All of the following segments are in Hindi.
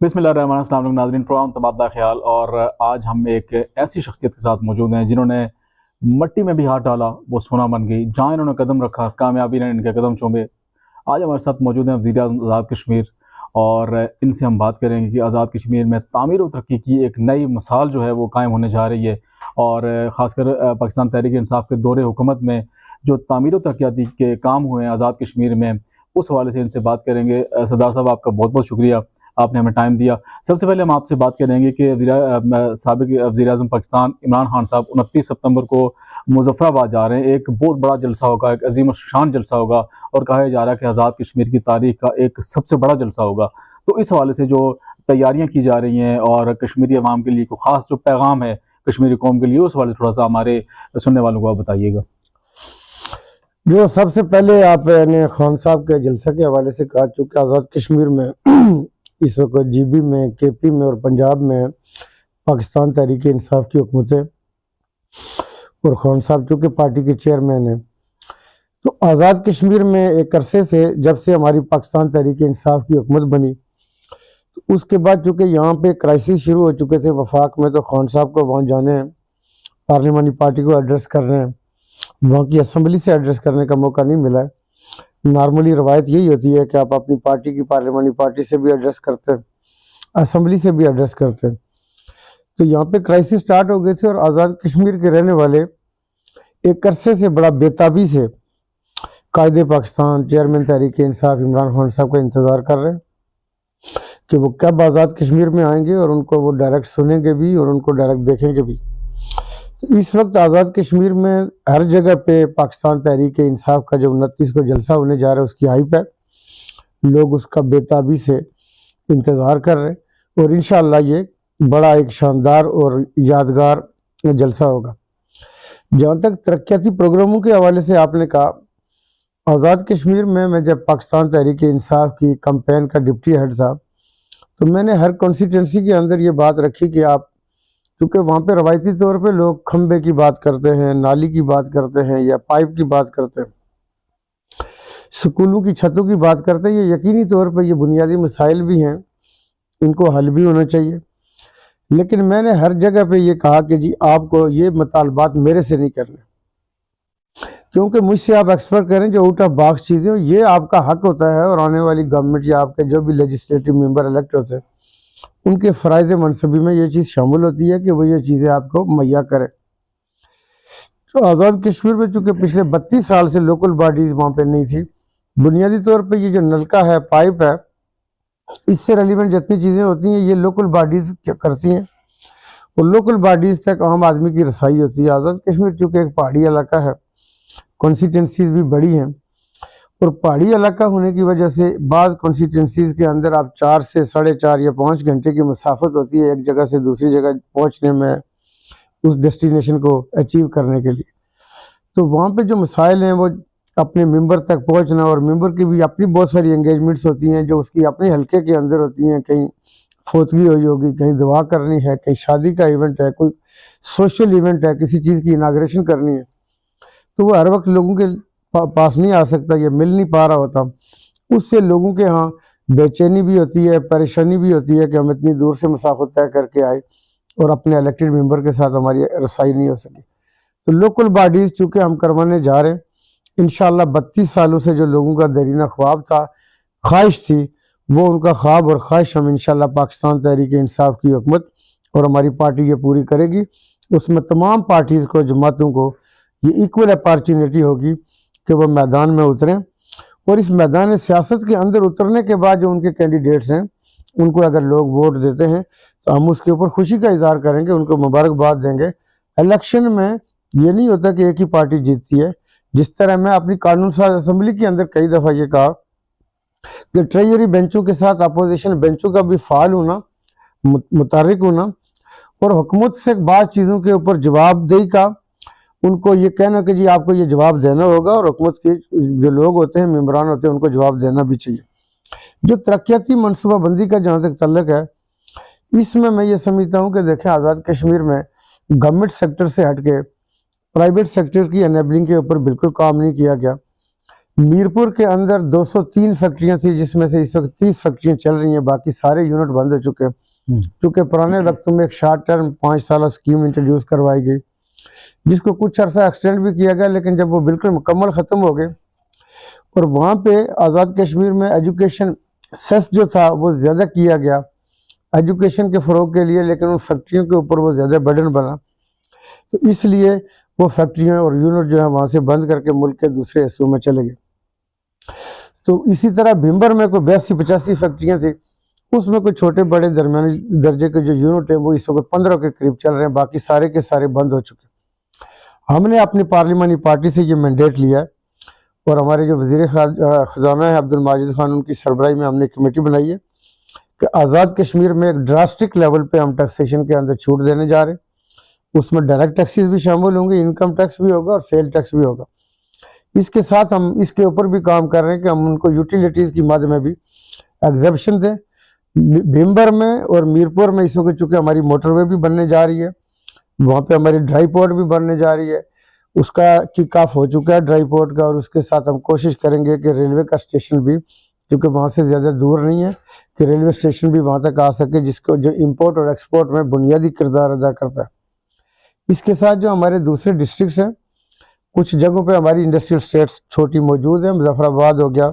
बिस्मिल्लाहिर्रहमानिर्रहीम नाज़रीन, प्रोग्राम तबादला ख्याल। और आज हम एक ऐसी शख्सियत के साथ मौजूद हैं जिन्होंने मट्टी में भी हाथ डाला वो सोना बन गई, जहाँ इन्होंने कदम रखा कामयाबी ने इनके कदम चूमे। आज हमारे साथ मौजूद हैं वज़ीर आज़म आज़ाद कश्मीर, और इनसे हम बात करेंगे कि आज़ाद कश्मीर में तामीर और तरक्की की एक नई मिसाल जो है वो कायम होने जा रही है। और ख़ासकर पाकिस्तान तहरीक इंसाफ के दौरे हुकूमत में जो तामीर और तरक्याती के काम हुए हैं आज़ाद कश्मीर में, उस हवाले से इनसे बात करेंगे। सरदार साहब, आपका बहुत बहुत शुक्रिया, आपने हमें टाइम दिया। सबसे पहले हम आपसे बात करेंगे कि साबिक़ वज़ीर-ए-आज़म पाकिस्तान इमरान खान साहब 29 सितंबर को मुज़फ़्फ़राबाद जा रहे हैं। एक बहुत बड़ा जलसा होगा, एक अज़ीम शान जलसा होगा, और कहा जा रहा है कि आज़ाद कश्मीर की तारीख़ का एक सबसे बड़ा जलसा होगा। तो इस हवाले से जो तैयारियाँ की जा रही हैं और कश्मीरी अवाम के लिए कोई ख़ास जो पैगाम है कश्मीरी कौम के लिए, उस हवाले से थोड़ा सा हमारे सुनने वालों को आप बताइएगा। जो सबसे पहले आपने खान साहब के जलसा के हवाले से कहा, चूँकि आज़ाद कश्मीर में इस वक्त जीबी में, केपी में और पंजाब में पाकिस्तान तहरीक इंसाफ की हुकूमत है और खान साहब चूँकि पार्टी के चेयरमैन हैं, तो आज़ाद कश्मीर में एक अरसे से, जब से हमारी पाकिस्तान तहरीक इंसाफ की हुकूमत बनी, तो उसके बाद चूँकि यहाँ पे क्राइसिस शुरू हो चुके थे वफाक में, तो खान साहब को वहाँ जाने हैं, पार्लियामानी पार्टी को एड्रेस कर रहे हैं, वहाँ की असम्बली से एड्रेस करने का मौका नहीं मिला है। नॉर्मली रवायत यही होती है कि आप अपनी पार्टी की पार्लियामानी पार्टी से भी एड्रेस करते हैं, असम्बली से भी एड्रेस करते हैं। तो यहाँ पे क्राइसिस स्टार्ट हो गए थे और आज़ाद कश्मीर के रहने वाले एक अरसे से बड़ा बेताबी से कायदे पाकिस्तान चेयरमैन तहरीक इंसाफ इमरान खान साहब का इंतज़ार कर रहे हैं कि वो कब आज़ाद कश्मीर में आएंगे और उनको वो डायरेक्ट सुनेंगे भी और उनको डायरेक्ट देखेंगे भी। तो इस वक्त आज़ाद कश्मीर में हर जगह पे पाकिस्तान तहरीक इंसाफ का जो 29 को जलसा होने जा रहा है उसकी हाइप है, लोग उसका बेताबी से इंतज़ार कर रहे हैं और इंशाअल्लाह ये बड़ा एक शानदार और यादगार जलसा होगा। जहाँ तक तरक्याती प्रोग्रामों के हवाले से आपने कहा, आज़ाद कश्मीर में मैं जब पाकिस्तान तहरीक इंसाफ की कैंपेन का डिप्टी हेड था, तो मैंने हर कॉन्स्टिट्यूंसी के अंदर ये बात रखी कि आप, चूँकि वहाँ पे रवायती तौर पे लोग खंबे की बात करते हैं, नाली की बात करते हैं या पाइप की बात करते हैं, स्कूलों की छतों की बात करते हैं, ये यकीनी तौर पे ये बुनियादी मसाइल भी हैं, इनको हल भी होना चाहिए। लेकिन मैंने हर जगह पे ये कहा कि जी आपको ये मुतालबात मेरे से नहीं करने, क्योंकि मुझसे आप एक्सपेक्ट करें जो आउट ऑफ बॉक्स चीज़ें हो, ये आपका हक होता है और आने वाली गवर्नमेंट या आपके जो भी लेजिस्लेटिव मेंबर इलेक्ट होते हैं उनके फ़राइज़ मनसबी में ये चीज़ शामिल होती है कि वो ये चीज़ें आपको मुहैया करें। तो आज़ाद कश्मीर में चूँकि पिछले 32 साल से लोकल बॉडीज़ वहाँ पे नहीं थी, बुनियादी तौर पे ये जो नलका है, पाइप है, इससे रेलिवेंट जितनी चीज़ें होती हैं ये लोकल बॉडीज़ क्या करती हैं और लोकल बॉडीज़ तक आम आदमी की रसाई होती है। आज़ाद कश्मीर चूँकि एक पहाड़ी इलाका है, कॉन्स्टिट्यूंसीज़ भी बड़ी हैं और पहाड़ी इलाका होने की वजह से बाज़ कॉन्स्टिट्यूंसीज़ के अंदर आप 4 से 4.5 या 5 घंटे की मसाफत होती है एक जगह से दूसरी जगह पहुंचने में, उस डेस्टिनेशन को अचीव करने के लिए। तो वहाँ पे जो मसाइल हैं वो अपने मेंबर तक पहुंचना, और मेंबर की भी अपनी बहुत सारी एंगेजमेंट्स होती हैं जो उसकी अपने हल्के के अंदर होती हैं, कहीं फोतगी हुई होगी, कहीं दुआ करनी है, कहीं शादी का इवेंट है, कोई सोशल इवेंट है, किसी चीज़ की इनाग्रेशन करनी है, तो वो हर वक्त लोगों के पास नहीं आ सकता, ये मिल नहीं पा रहा होता। उससे लोगों के यहाँ बेचैनी भी होती है, परेशानी भी होती है कि हम इतनी दूर से मसाफत तय करके आए और अपने इलेक्टेड मेंबर के साथ हमारी रसाई नहीं हो सकी। तो लोकल बॉडीज़ चूँकि हम करवाने जा रहे हैं, इंशाअल्लाह 32 सालों से जो लोगों का देरीना ख्वाब था, ख्वाहिश थी, वो उनका ख्वाब और ख्वाहिश हम इंशाअल्लाह पाकिस्तान तहरीक इंसाफ की हुकूमत और हमारी पार्टी ये पूरी करेगी। उसमें तमाम पार्टीज़ को, जमातों को ये इक्वल अपॉर्चुनिटी होगी कि वह मैदान में उतरें और इस मैदान सियासत के अंदर उतरने के बाद जो उनके कैंडिडेट्स हैं उनको अगर लोग वोट देते हैं तो हम उसके ऊपर खुशी का इजहार करेंगे, उनको मुबारकबाद देंगे। इलेक्शन में ये नहीं होता कि एक ही पार्टी जीतती है। जिस तरह मैं अपनी कानून साज असम्बली के अंदर कई दफ़ा ये कहा कि ट्रेजरी बेंचों के साथ अपोजिशन बेंचों का भी फाल होना, मुतहर्रिक होना और हुकूमत से बात चीज़ों के ऊपर जवाबदेही का, उनको ये कहना कि जी आपको ये जवाब देना होगा और हुकूमत के जो लोग होते हैं, मेंबरान होते हैं, उनको जवाब देना भी चाहिए। जो तरक्याती मनसूबाबंदी का जहाँ तक तल्लक है, इसमें मैं ये समझता हूँ कि देखें आज़ाद कश्मीर में गवर्नमेंट सेक्टर से हट के प्राइवेट सेक्टर की एनेबलिंग के ऊपर बिल्कुल काम नहीं किया गया। मीरपुर के अंदर 203 फैक्ट्रियां थी, जिसमें से इस वक्त 30 फैक्ट्रियां चल रही हैं, बाकी सारे यूनिट बंद हो चुके हैं। क्योंकि पुराने वक्त में एक शॉर्ट टर्म 5 साल स्कीम इंट्रोड्यूस करवाई गई, जिसको कुछ अर्सा एक्सटेंड भी किया गया, लेकिन जब वो बिल्कुल मुकम्मल ख़त्म हो गए और वहाँ पे आज़ाद कश्मीर में एजुकेशन सेस जो था वो ज़्यादा किया गया एजुकेशन के फ़रोग के लिए, लेकिन उन फैक्ट्रियों के ऊपर वो ज़्यादा बर्डन बना, तो इसलिए वो फैक्ट्रियाँ और यूनिट जो है वहाँ से बंद करके मुल्क के दूसरे हिस्सों में चले गए। तो इसी तरह भिम्बर में कोई 82-85 फैक्ट्रियाँ थी, उसमें कोई छोटे बड़े दरमियानी दर्जे के जो यूनिट हैं वो इस वक्त 15 के करीब चल रहे हैं, बाकी सारे के सारे बंद हो चुके। हमने अपनी पार्लिमानी पार्टी से ये मैंडेट लिया है और हमारे जो वज़ीर ख़जाना है अब्दुल माजिद खान, उनकी सरबराही में हमने कमेटी बनाई है कि आज़ाद कश्मीर में एक ड्रास्टिक लेवल पे हम टैक्सेशन के अंदर छूट देने जा रहे हैं। उसमें डायरेक्ट टैक्सेस भी शामिल होंगे, इनकम टैक्स भी होगा और सेल टैक्स भी होगा। इसके साथ हम इसके ऊपर भी काम कर रहे हैं कि हम उनको यूटिलिटीज़ की मद में भी एग्जेप्शन दें। भिम्बर में और मीरपुर में इस वक्त चूँकि हमारी मोटरवे भी बनने जा रही है, वहाँ पे हमारी ड्राई पोर्ट भी बनने जा रही है, उसका किक ऑफ हो चुका है ड्राई पोर्ट का, और उसके साथ हम कोशिश करेंगे कि रेलवे का स्टेशन भी, क्योंकि वहाँ से ज़्यादा दूर नहीं है, कि रेलवे स्टेशन भी वहाँ तक आ सके, जिसको जो इंपोर्ट और एक्सपोर्ट में बुनियादी किरदार अदा करता है। इसके साथ जो हमारे दूसरे डिस्ट्रिक्ट्स हैं, कुछ जगहों पे हमारी इंडस्ट्रियल स्टेट्स छोटी मौजूद हैं, मुजफ्फराबाद हो गया,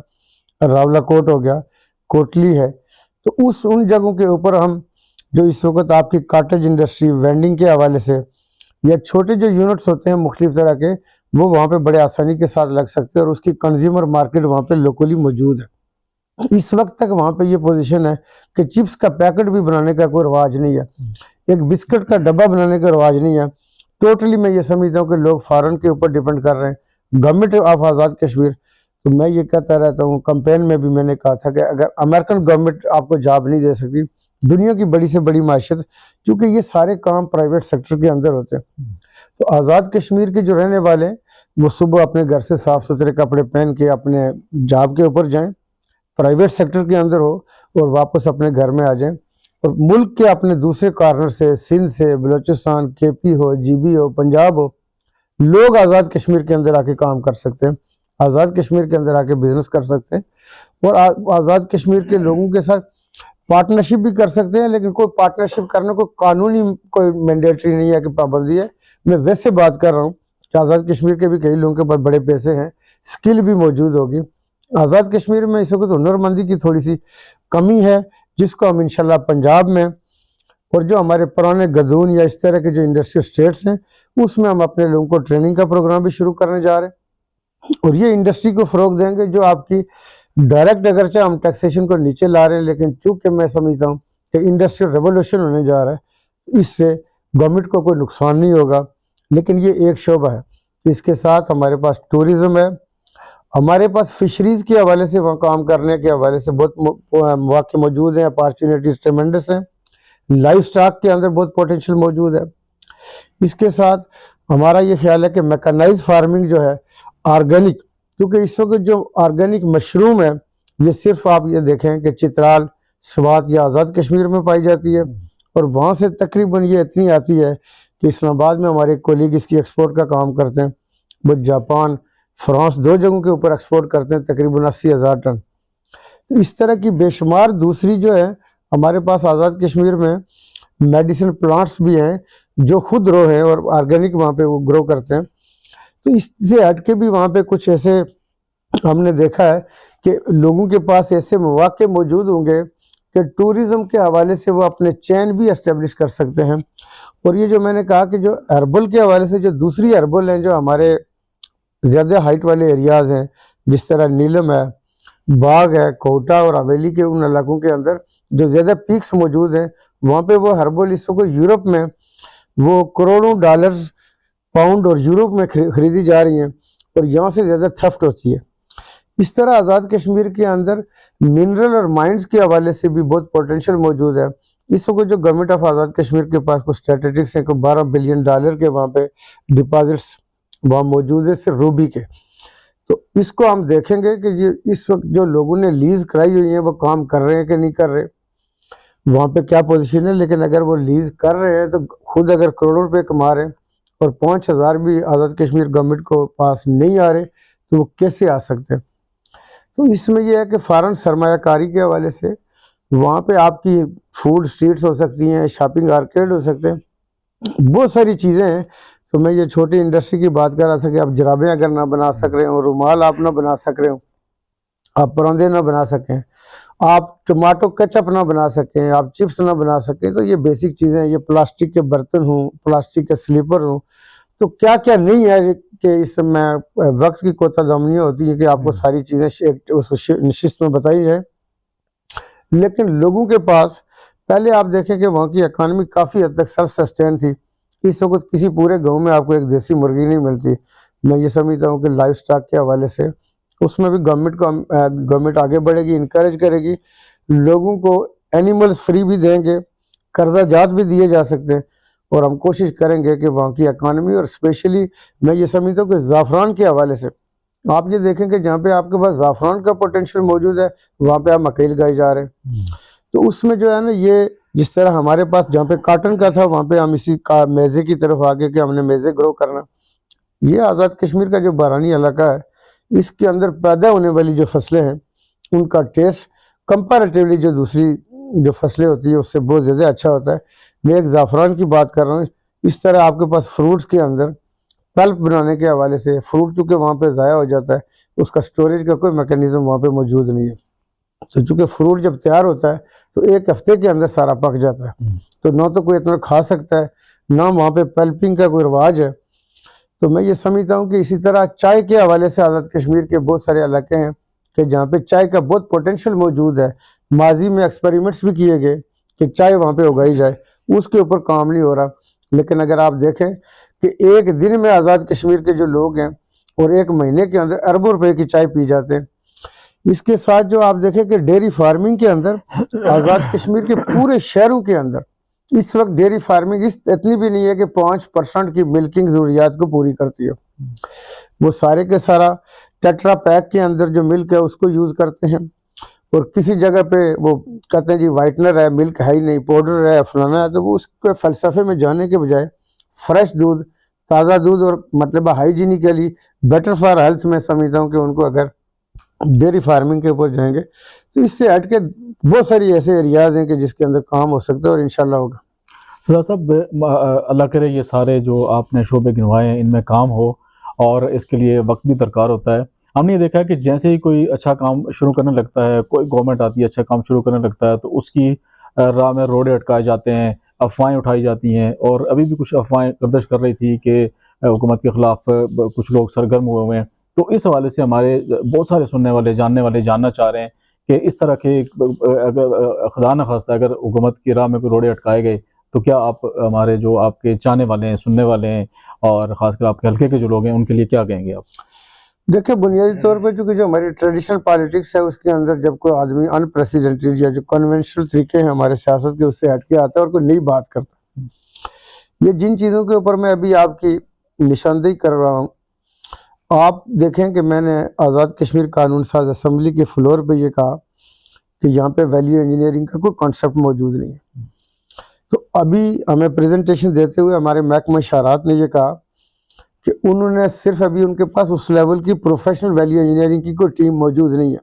रावलाकोट हो गया, कोटली है, तो उन जगहों के ऊपर हम जो इस वक्त आपकी काटेज इंडस्ट्री वेंडिंग के हवाले से या छोटे जो यूनिट्स होते हैं मुख्तलिफ तरह के, वो वहाँ पे बड़े आसानी के साथ लग सकते हैं और उसकी कंज्यूमर मार्केट वहाँ पे लोकली मौजूद है। इस वक्त तक वहाँ पे ये पोजीशन है कि चिप्स का पैकेट भी बनाने का कोई रवाज नहीं है, एक बिस्किट का डब्बा बनाने का रवाज नहीं है। टोटली मैं ये समझता हूँ कि लोग फॉरेन के ऊपर डिपेंड कर रहे हैं। गवर्नमेंट ऑफ आज़ाद कश्मीर, तो मैं ये कहता रहता हूँ, कैंपेन में भी मैंने कहा था कि अगर अमेरिकन गवर्नमेंट आपको जॉब नहीं दे सकती, दुनिया की बड़ी से बड़ी माशत, क्योंकि ये सारे काम प्राइवेट सेक्टर के अंदर होते हैं, तो आज़ाद कश्मीर के जो रहने वाले हैं वो सुबह अपने घर से साफ़ सुथरे कपड़े पहन के अपने जॉब के ऊपर जाएं, प्राइवेट सेक्टर के अंदर हो, और वापस अपने घर में आ जाएं, और मुल्क के अपने दूसरे कॉर्नर से, सिंध से, बलूचिस्तान, केपी हो, जीबी हो, पंजाब हो, लोग आज़ाद कश्मीर के अंदर आके काम कर सकते हैं, आज़ाद कश्मीर के अंदर आके बिजनेस कर सकते हैं, और आज़ाद कश्मीर के लोगों के साथ पार्टनरशिप भी कर सकते हैं। लेकिन कोई पार्टनरशिप करने को कानूनी कोई मैंडेटरी नहीं है कि पाबंदी है। मैं वैसे बात कर रहा हूँ कि आज़ाद कश्मीर के भी कई लोगों के पास बड़े पैसे हैं, स्किल भी मौजूद होगी। आज़ाद कश्मीर में इस वक्त हुनरमंदी की थोड़ी सी कमी है, जिसको हम इंशाल्लाह पंजाब में और जो हमारे पुराने गदून या इस तरह के जो इंडस्ट्रियल स्टेट्स हैं, उसमें हम अपने लोगों को ट्रेनिंग का प्रोग्राम भी शुरू करने जा रहे हैं, और ये इंडस्ट्री को फ़रोग देंगे जो आपकी डायरेक्ट, अगरचे हम टैक्सेशन को नीचे ला रहे हैं, लेकिन चूँकि मैं समझता हूँ कि इंडस्ट्रियल रेवोल्यूशन होने जा रहा है, इससे गवर्नमेंट को कोई नुकसान नहीं होगा, लेकिन ये एक शोबा है। इसके साथ हमारे पास टूरिज़्म है, हमारे पास फिशरीज़ के हवाले से वहाँ काम करने के हवाले से बहुत मौके मौजूद हैं, अपॉर्चुनिटीज़ ट्रेमेंडस हैं, लाइफ स्टॉक के अंदर बहुत पोटेंशियल मौजूद है। इसके साथ हमारा ये ख्याल है कि मैकेनाइज फार्मिंग जो है, ऑर्गेनिक, क्योंकि इस वक्त जो ऑर्गेनिक मशरूम है, ये सिर्फ आप ये देखें कि चित्राल, स्वात या आज़ाद कश्मीर में पाई जाती है, और वहाँ से तकरीबन ये इतनी आती है कि इस्लामाबाद में हमारे कोलीग इसकी एक्सपोर्ट का काम करते हैं, वो जापान, फ्रांस, 2 जगहों के ऊपर एक्सपोर्ट करते हैं, तकरीबन 80,000 टन। तो इस तरह की बेशुमार दूसरी जो है हमारे पास आज़ाद कश्मीर में मेडिसिन प्लांट्स भी हैं जो खुद ग्रो हैं और ऑर्गेनिक वहाँ पे वो ग्रो करते हैं। तो इससे हट के भी वहाँ पे कुछ ऐसे हमने देखा है कि लोगों के पास ऐसे मौके मौजूद होंगे कि टूरिज़्म के हवाले से वो अपने चैन भी एस्टेब्लिश कर सकते हैं। और ये जो मैंने कहा कि जो हर्बल के हवाले से जो दूसरी हर्बल हैं जो हमारे ज़्यादा हाइट वाले एरियाज़ हैं, जिस तरह नीलम है, बाग है, कोटा और हवेली के उन इलाकों के अंदर जो ज़्यादा पीक्स मौजूद हैं, वहाँ पे वो हर्बल इस वक्त यूरोप में वो करोड़ों डॉलर्स, पाउंड और यूरोप में खरीदी जा रही हैं, और यहाँ से ज़्यादा थेफ्ट होती है। इस तरह आज़ाद कश्मीर के अंदर मिनरल और माइंस के हवाले से भी बहुत पोटेंशियल मौजूद है। इस वक्त जो गवर्नमेंट ऑफ आज़ाद कश्मीर के पास कुछ स्टैटिस्टिक्स हैं कि $12 बिलियन के वहाँ पे डिपॉजिट्स वहाँ मौजूद है सिर्फ रूबी के। तो इसको हम देखेंगे कि ये इस वक्त जो लोगों ने लीज़ कराई हुई है वो काम कर रहे हैं कि नहीं कर रहे, वहाँ पे क्या पोजीशन है। लेकिन अगर वो लीज़ कर रहे हैं तो खुद अगर करोड़ों रुपए कमा रहे हैं और 5,000 भी आज़ाद कश्मीर गवर्नमेंट को पास नहीं आ रहे, तो वो कैसे आ सकते हैं। तो इसमें यह है कि फ़ौरन सरमायाकारी के हवाले से वहाँ पे आपकी फूड स्ट्रीट्स हो सकती हैं, शॉपिंग आर्केड हो सकते हैं, बहुत सारी चीज़ें हैं। तो मैं ये छोटी इंडस्ट्री की बात कर रहा था कि आप जराबें अगर ना बना सक रहे हो, रुमाल आप ना बना सक रहे हो, आप परौंदे ना बना सकें, आप टमाटो केचप ना बना सकें, आप चिप्स ना बना सकें, तो ये बेसिक चीज़ें हैं। ये प्लास्टिक के बर्तन हों, प्लास्टिक के स्लीपर हों, तो क्या क्या नहीं है कि इसमें वक्त की कोतादामनी होती है कि आपको सारी चीज़ें उस शिस्त में बताई जाए। लेकिन लोगों के पास पहले आप देखें कि वहाँ की इकानमी काफ़ी हद तक सेल्फ सस्टेन थी। इस वक्त किसी पूरे गांव में आपको एक देसी मुर्गी नहीं मिलती। मैं ये समझता हूँ कि लाइफ स्टॉक के हवाले से उसमें भी गवर्नमेंट आगे बढ़ेगी, इनकरेज करेगी, लोगों को एनिमल्स फ्री भी देंगे, कर्जा जात भी दिए जा सकते हैं, और हम कोशिश करेंगे कि वहाँ की इकानमी, और स्पेशली मैं ये समझता हूँ कि ज़ाफ़रान के हवाले से आप ये देखें कि जहाँ पे आपके पास ज़ाफ़रान का पोटेंशियल मौजूद है, वहाँ पे आप मकई लगाए जा रहे हैं। तो उसमें जो है ना, ये जिस तरह हमारे पास जहाँ पे काटन का था, वहाँ पे हम इसी का मेज़े की तरफ आगे कि हमने मेज़े ग्रो करना। ये आज़ाद कश्मीर का जो बारानी इलाका है, इसके अंदर पैदा होने वाली जो फसलें हैं, उनका टेस्ट कंपैरेटिवली जो दूसरी जो फसलें होती है उससे बहुत ज़्यादा अच्छा होता है। मैं एक ज़ाफ़रान की बात कर रहा हूँ। इस तरह आपके पास फ्रूट्स के अंदर पल्प बनाने के हवाले से, फ्रूट चूँकि वहाँ पे ज़ाया हो जाता है, उसका स्टोरेज का कोई मैकेनिज़्म वहाँ पे मौजूद नहीं है। तो चूँकि फ्रूट जब तैयार होता है तो एक हफ्ते के अंदर सारा पक जाता है, तो ना तो कोई इतना खा सकता है, ना वहाँ पे पल्पिंग का कोई रिवाज है। तो मैं ये समझता हूँ कि इसी तरह चाय के हवाले से आज़ाद कश्मीर के बहुत सारे इलाके हैं कि जहाँ पे चाय का बहुत पोटेंशियल मौजूद है। माजी में एक्सपेरिमेंट्स भी किए गए कि चाय वहाँ पे उगाई जाए, उसके ऊपर काम नहीं हो रहा। लेकिन अगर आप देखें कि एक दिन में आज़ाद कश्मीर के जो लोग हैं और एक महीने के अंदर अरबों रुपए की चाय पी जाते हैं। इसके साथ जो आप देखें कि डेयरी फार्मिंग के अंदर आज़ाद कश्मीर के पूरे शहरों के अंदर इस वक्त डेयरी फार्मिंग इतनी भी नहीं है कि 5% की मिल्किंग ज़रूरियात को पूरी करती है। वो सारे के सारा टेट्रा पैक के अंदर जो मिल्क है उसको यूज़ करते हैं, और किसी जगह पे वो कहते हैं जी वाइटनर है, मिल्क है ही नहीं, पाउडर है, फलाना है। तो वो उसके फ़लसफ़े में जाने के बजाय फ्रेश दूध, ताज़ा दूध, और मतलब हाइजीनिकली बेटर फॉर हेल्थ, मैं समझता हूँ कि उनको अगर डेयरी फार्मिंग के ऊपर जाएंगे तो इससे हट के बहुत सारी ऐसे एरियाज़ हैं कि जिसके अंदर काम हो सकता है, और इंशाल्लाह होगा। सरदार साहब, अल्लाह करे ये सारे जो आपने शोबे गिनवाए हैं इनमें काम हो, और इसके लिए वक्त भी दरकार होता है। हमने ये देखा है कि जैसे ही कोई अच्छा काम शुरू करने लगता है, कोई गवर्नमेंट आती है अच्छा काम शुरू करने लगता है, तो उसकी राह में रोड़े अटकाए जाते हैं, अफवाहें उठाई जाती हैं। और अभी भी कुछ अफवाहें गर्दिश कर रही थी कि हुकूमत के ख़िलाफ़ कुछ लोग सरगर्म हुए हुए हैं। तो इस हवाले से हमारे बहुत सारे सुनने वाले, जानने वाले जानना चाह रहे हैं कि इस तरह के अगर खुदा न खास्ता अगर हुकूमत की राह में कोई रोड़े अटकाए गए, तो क्या आप हमारे जो आपके चाहने वाले हैं, सुनने वाले हैं, और ख़ासकर आपके हल्के के जो लोग हैं, उनके लिए क्या कहेंगे आप? देखिए, बुनियादी तौर पे चूँकि जो हमारी ट्रेडिशनल पॉलिटिक्स है उसके अंदर जब कोई आदमी अनप्रेसिडेंटेड या जो कन्वेंशनल तरीके हैं हमारे सियासत के उससे हट के आता है और कोई नई बात करता है, ये जिन चीज़ों के ऊपर मैं अभी आपकी निशानदेही कर रहा हूँ, आप देखें कि मैंने आज़ाद कश्मीर कानून साज असम्बली के फ्लोर पे ये कहा कि यहाँ पे वैल्यू इंजीनियरिंग का कोई कॉन्सेप्ट मौजूद नहीं है। तो अभी हमें प्रेजेंटेशन देते हुए हमारे महकमा इशारात ने ये कहा कि उन्होंने सिर्फ अभी उनके पास उस लेवल की प्रोफेशनल वैल्यू इंजीनियरिंग की कोई टीम मौजूद नहीं है।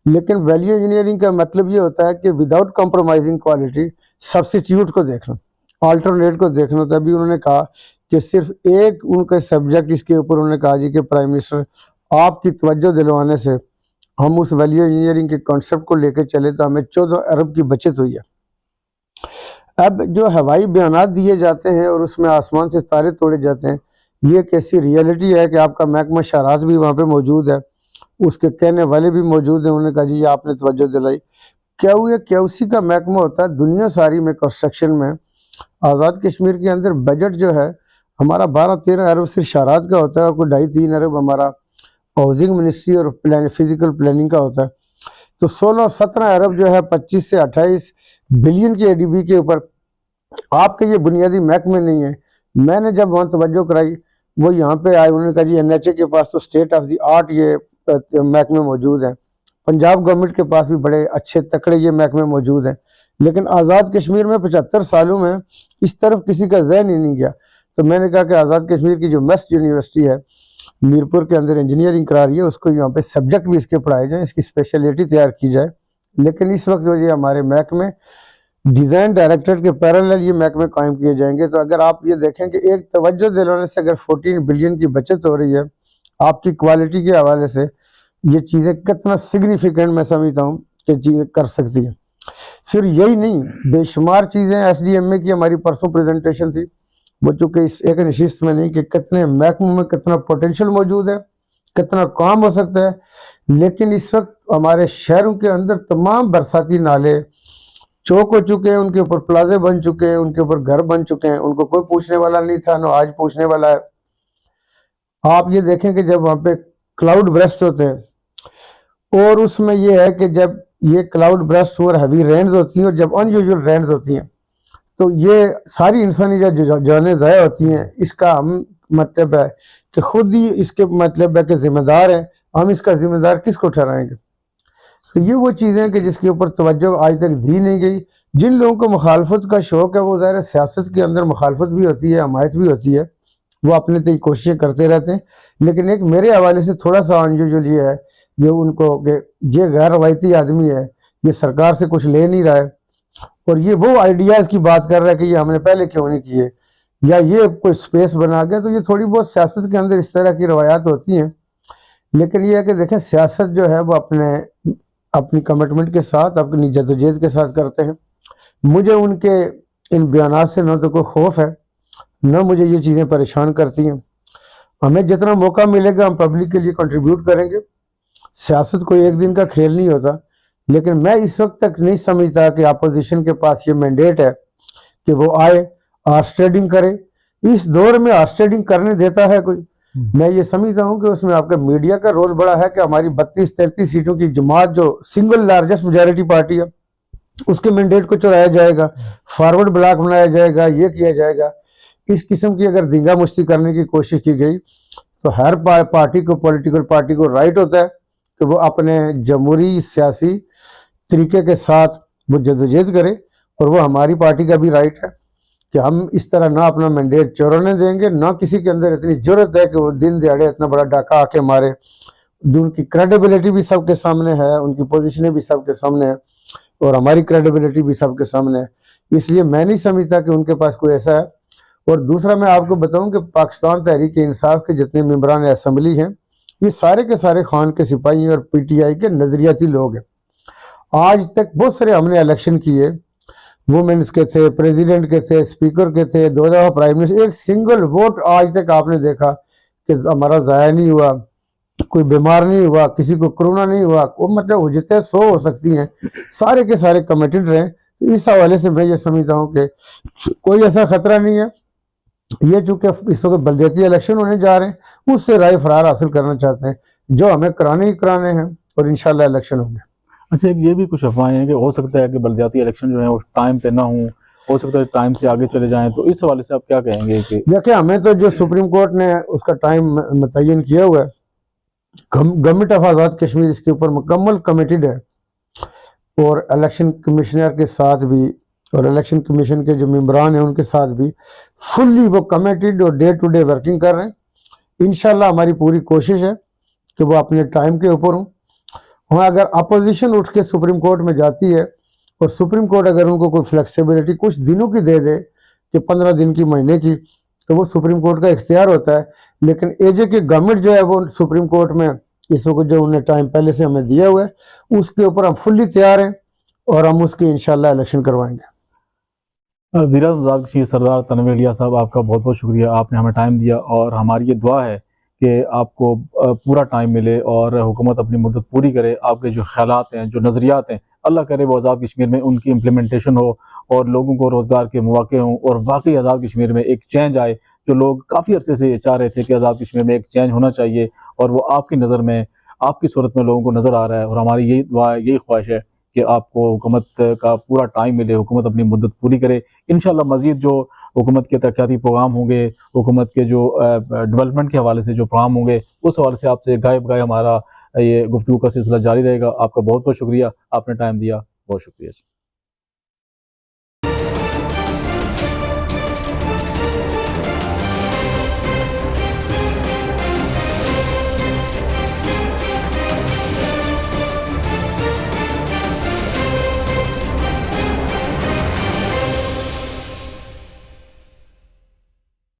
लेकिन वैल्यू इंजीनियरिंग का मतलब ये होता है कि विदाउट कॉम्प्रोमाइजिंग क्वालिटी सब्सिट्यूट को देखना, अल्टरनेट को देखना। तो अभी उन्होंने कहा कि सिर्फ एक उनका सब्जेक्ट इसके ऊपर उन्होंने कहा जी कि प्राइम मिनिस्टर आपकी तवज्जो दिलवाने से हम उस वैल्यू इंजीनियरिंग के कॉन्सेप्ट को लेकर चले तो हमें 14 अरब की बचत हुई है। अब जो हवाई बयानात दिए जाते हैं और उसमें आसमान से तारे तोड़े जाते हैं, ये एक ऐसी रियलिटी है कि आपका महकमा इशारात भी वहाँ पे मौजूद है, उसके कहने वाले भी मौजूद हैं। उन्होंने कहा जी ये आपने तवज्जो दिलाई। क्या हुआ, क्यूसी का महकमा होता है दुनिया सारी में कंस्ट्रक्शन में। आज़ाद कश्मीर के अंदर बजट जो है हमारा 12-13 अरब सिर्फ इशारात का होता है, और कोई 2.5-3 अरब हमारा हाउसिंग मिनिस्ट्री और फिजिकल प्लानिंग का होता है। तो 16-17 अरब जो है 25 से 28 बिलियन की एडीबी के ऊपर आपके ये बुनियादी महकमे नहीं है। मैंने जब वहाँ तवज्जो कराई, वो यहाँ पे आए, उन्होंने कहा जी एनएचए के पास तो स्टेट ऑफ द आर्ट ये महकमे मौजूद हैं, पंजाब गवर्नमेंट के पास भी बड़े अच्छे तकड़े ये महकमे मौजूद हैं, लेकिन आज़ाद कश्मीर में 75 सालों में इस तरफ किसी का जहन ही नहीं गया। तो मैंने कहा कि आज़ाद कश्मीर की जो मेस्ट यूनिवर्सिटी है मीरपुर के अंदर इंजीनियरिंग करा रही है, उसको यहाँ पे सब्जेक्ट भी इसके पढ़ाए जाएँ, इसकी स्पेशलिटी तैयार की जाए। लेकिन इस वक्त जो ये हमारे महकमे डिज़ाइन डायरेक्टरेट के पैरेलल ये महकमे कायम किए जाएंगे, तो अगर आप ये देखें कि एक तवज्जो दिलाने से अगर 14 बिलियन की बचत हो रही है, आपकी क्वालिटी के हवाले से ये चीज़ें कितना सिग्निफिकेंट मैं समझता हूँ कि चीज़ें कर सकती हैं। सिर्फ यही नहीं, बेशुमार चीज़ें SDMA की हमारी परसों प्रेजेंटेशन थी, वो चूँकि इस एक नशिस्त में नहीं कि कितने महकमों में कितना पोटेंशियल मौजूद है, कितना काम हो सकता है। लेकिन इस वक्त हमारे शहरों के अंदर तमाम बरसाती नाले चौक हो चुके हैं, उनके ऊपर प्लाजे बन चुके हैं, उनके ऊपर घर बन चुके हैं, उनको कोई पूछने वाला नहीं था, ना आज पूछने वाला है। आप ये देखें कि जब वहाँ पे क्लाउड ब्रस्ट होते हैं और उसमें ये है कि जब ये क्लाउड ब्रस्ट और हैवी रेन्स होती हैं और जब अनयूजुअल रेन्स होती हैं तो ये सारी इंसानी जानें ज़ाया होती हैं। इसका हम मतलब है कि खुद ही इसके मतलब है कि जिम्मेदार हैं, हम इसका जिम्मेदार किसको ठहराएंगे। तो ये वो चीज़ें हैं कि जिसके ऊपर तवज्जो आज तक दी नहीं गई। जिन लोगों को मुखालफत का शौक़ है वो ज़ाहिर सियासत के अंदर मुखालफत भी होती है, हमायत भी होती है, वो अपने तय कोशिशें करते रहते हैं। लेकिन एक मेरे हवाले से थोड़ा सा अनयूजुअल ये है जो उनको कि ये गैर रवायती आदमी है, ये सरकार से कुछ ले नहीं रहा है और ये वो आइडियाज़ की बात कर रहा है कि ये हमने पहले क्यों नहीं किए या ये कोई स्पेस बना गया। तो ये थोड़ी बहुत सियासत के अंदर इस तरह की रवायात होती हैं। लेकिन ये है कि देखें सियासत जो है वो अपनी कमिटमेंट के साथ, अपनी जद्दोजहद के साथ करते हैं। मुझे उनके इन बयानात से न तो कोई खौफ है, न मुझे ये चीज़ें परेशान करती हैं। हमें जितना मौका मिलेगा हम पब्लिक के लिए कंट्रीब्यूट करेंगे। सियासत कोई एक दिन का खेल नहीं होता। लेकिन मैं इस वक्त तक नहीं समझता कि अपोजिशन के पास ये मैंडेट है कि वो आए आर्स ट्रेडिंग करे। इस दौर में आर्स ट्रेडिंग करने देता है कोई? मैं ये समझता हूँ कि उसमें आपका मीडिया का रोल बड़ा है कि हमारी 32-33 सीटों की जमात जो सिंगल लार्जेस्ट मेजॉरिटी पार्टी है उसके मैंडेट को चुराया जाएगा, फॉरवर्ड ब्लॉक बनाया जाएगा, ये किया जाएगा। इस किस्म की अगर दंगा मुश्ती करने की कोशिश की गई तो हर पार्टी को, पॉलिटिकल पार्टी को राइट होता है कि वो अपने जमहूरी सियासी तरीके के साथ वो जद्दोजहद करे और वो हमारी पार्टी का भी राइट है कि हम इस तरह ना अपना मैंडेट चोरने देंगे, ना किसी के अंदर इतनी जरूरत है कि वो दिन दिहाड़े इतना बड़ा डाका आके मारे। जो उनकी क्रेडिबिलिटी भी सबके सामने है, उनकी पोजीशनें भी सबके सामने है और हमारी क्रेडिबिलिटी भी सबके सामने है। इसलिए मैं नहीं समझता कि उनके पास कोई ऐसा है। और दूसरा मैं आपको बताऊं कि पाकिस्तान तहरीक इंसाफ के जितने मेंबरान असम्बली हैं ये सारे के सारे खान के सिपाही और PTI के नजरियाती लोग हैं। आज तक बहुत सारे हमने इलेक्शन किए, वुमेन्स के थे, प्रेसिडेंट के थे, स्पीकर के थे, 2 दफा प्राइम मिनिस्टर। एक सिंगल वोट आज तक आपने देखा कि हमारा ज़ाया नहीं हुआ, कोई बीमार नहीं हुआ, किसी को कोरोना नहीं हुआ। वो मतलब हुज्जतें 100 हो सकती हैं, सारे के सारे कमिटेड रहे। इस हवाले से मैं ये समझता हूँ कि कोई ऐसा खतरा नहीं है। ये चूँकि इस वक्त बलदियाती इलेक्शन होने जा रहे हैं उससे राय फरार हासिल करना चाहते हैं, जो हमें कराने ही कराने हैं और इंशाल्लाह इलेक्शन होंगे। अच्छा, एक ये भी कुछ अफवाहें हैं कि हो सकता है कि बलदियाती इलेक्शन जो है वो टाइम पे ना हो सकता है टाइम से आगे चले जाएं, तो इस हवाले से आप क्या कहेंगे? कि देखिए, हमें तो जो सुप्रीम कोर्ट ने उसका टाइम मुतय्यन किया हुआ है, गवर्नमेंट ऑफ आज़ाद कश्मीर इसके ऊपर मुकम्मल कमिटेड है और इलेक्शन कमिश्नर के साथ भी और इलेक्शन कमीशन के जो मेंबरान हैं उनके साथ भी फुल्ली वो कमिटेड और डे टू डे वर्किंग कर रहे हैं। इंशाल्लाह हमारी पूरी कोशिश है कि वो अपने टाइम के ऊपर हों। वहाँ अगर अपोजिशन उठ के सुप्रीम कोर्ट में जाती है और सुप्रीम कोर्ट अगर उनको कोई फ्लेक्सिबिलिटी कुछ दिनों की दे दे कि 15 दिन की, महीने की, तो वो सुप्रीम कोर्ट का इख्तियार होता है। लेकिन एजे की गवर्नमेंट जो है वो सुप्रीम कोर्ट में इस वक्त जो उन्हें टाइम पहले से हमें दिया हुआ है उसके ऊपर हम फुल्ली तैयार हैं और हम उसकी इंशाल्लाह इलेक्शन करवाएंगे। वीरान कश्मीर सरदार तनवीर इलियास साहब, आपका बहुत बहुत शुक्रिया, आपने हमें टाइम दिया और हमारी ये दुआ है कि आपको पूरा टाइम मिले और हुकूमत अपनी मुद्दत पूरी करे। आपके जो ख्यालात हैं, जो नज़रियात हैं, अल्लाह करे वो आज़ाद कश्मीर में उनकी इम्प्लीमेंटेशन हो और लोगों को रोज़गार के मौके हों और वाकई आज़ाद कश्मीर में एक चेंज आए। जो लोग काफ़ी अरसे से चाह रहे थे कि आज़ाद कश्मीर में एक चेंज होना चाहिए और वो आपकी नज़र में, आपकी सूरत में लोगों को नज़र आ रहा है। और हमारी यही दुआ, यही ख्वाहिश है कि आपको हुकूमत का पूरा टाइम मिले, हुकूमत अपनी मुद्दत पूरी करे। इंशाल्लाह मज़ीद जो हुकूमत के तरक्याती प्रोग्राम होंगे, हुकूमत के जो डेवलपमेंट के हवाले से जो प्रोग्राम होंगे, उस हवाले से आपसे गाय हमारा ये गुफ्तगू का सिलसिला जारी रहेगा। आपका बहुत बहुत शुक्रिया, आपने टाइम दिया, बहुत शुक्रिया।